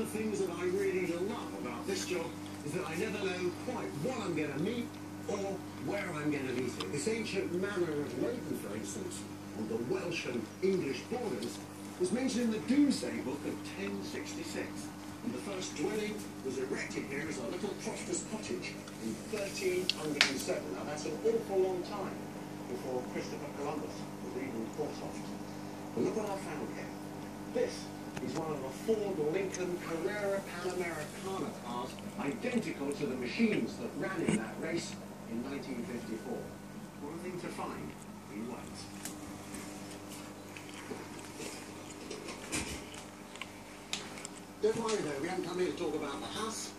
the things that I really love about this job is that I never know quite what I'm going to meet or where I'm going to meet it. This ancient manor of Leighton, for instance, on the Welsh and English borders, was mentioned in the Domesday Book of 1066. And the first dwelling was erected here as a little prosperous cottage in 1307. Now that's an awful long time before Christopher Columbus was even thought of. But look what I found here. This is one of the Ford Lincoln Carrera Panamericana cars, identical to the machines that ran in that race in 1954. What a thing to find in Wales. Don't worry though, we haven't come here to talk about the house.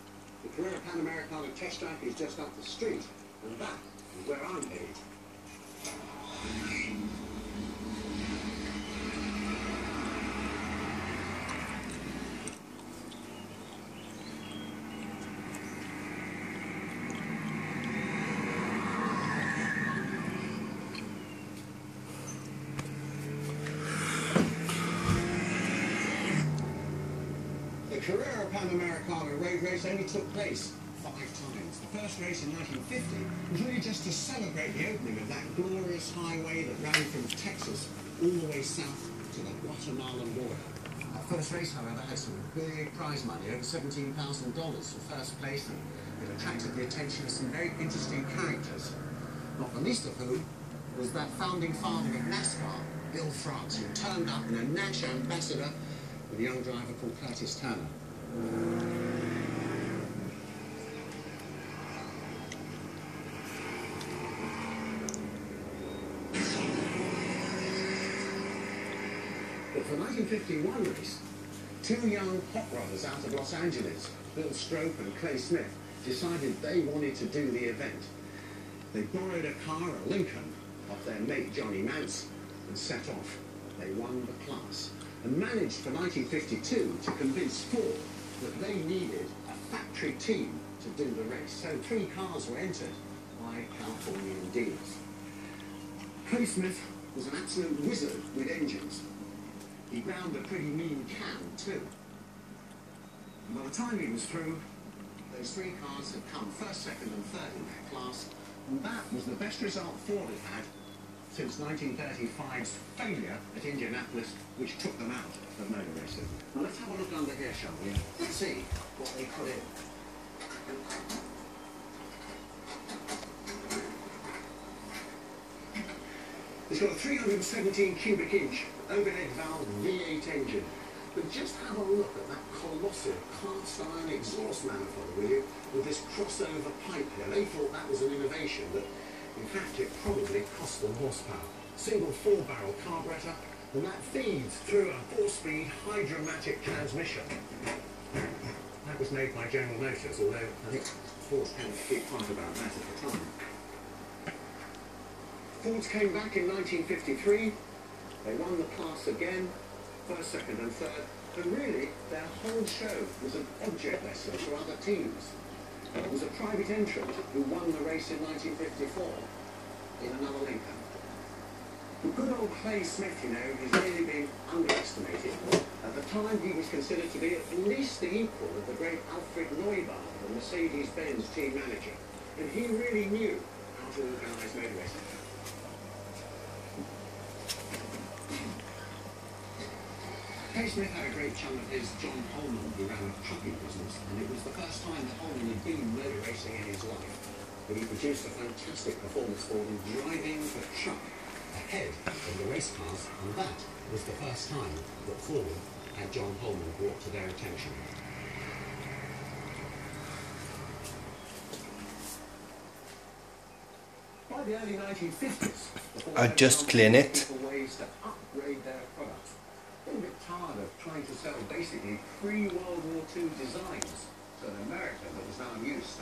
The Carrera Panamericana test track is just up the street, and that is where I'm headed. The Carrera Panamericana road race only took place 5 times. The first race in 1950 was really just to celebrate the opening of that glorious highway that ran from Texas all the way south to the Guatemalan border. That first race, however, had some big prize money, over $17,000 for first place, and it attracted the attention of some very interesting characters, not the least of whom was that founding father of NASCAR, Bill France, who turned up in a Nash ambassador with a young driver called Curtis Turner. But for the 1951 race, 2 young hot rodders out of Los Angeles, Bill Strope and Clay Smith, decided they wanted to do the event. They borrowed a car, a Lincoln, off their mate Johnny Mance, and set off. They won the class and managed for 1952 to convince Ford that they needed a factory team to do the race. So 3 cars were entered by Californian dealers. Clay Smith was an absolute wizard with engines. He ground a pretty mean can too. And by the time he was through, those 3 cars had come first, second and third in their class, and that was the best result Ford had had since 1935's failure at Indianapolis, which took them out of motor racing. Now let's have a look under here, shall we? Let's see what they put in. It's got a 317 cubic inch overhead valve V8 engine. But just have a look at that colossal cast iron exhaust manifold, will you, with this crossover pipe here. They thought that was an innovation, but in fact it probably cost them horsepower. Single 4-barrel carburetor, and that feeds through a 4-speed hydromatic transmission. That was made by General Motors, although I think Ford hadn't keep quiet about that at the time. Fords came back in 1953. They won the class again, first, second and third, and really their whole show was an object lesson for other teams. It was a private entrant who won the race in 1954 in another Lincoln. The good old Clay Smith, you know, has really been underestimated. At the time he was considered to be at least the equal of the great Alfred Neubauer, the Mercedes-Benz team manager, and he really knew how to organise motor racing. Clay Smith had a great chum of his, John Holman, who ran a trucking business, and it was the first time that Holman had been motor racing in his life. But he produced a fantastic performance for them, driving the truck ahead of the race cars, and that was the first time that Ford had John Holman brought to their attention. By the early 1950s, I just clean it. Ways to upgrade their products. They were a bit tired of trying to sell basically pre-World War II designs to an America that was now used.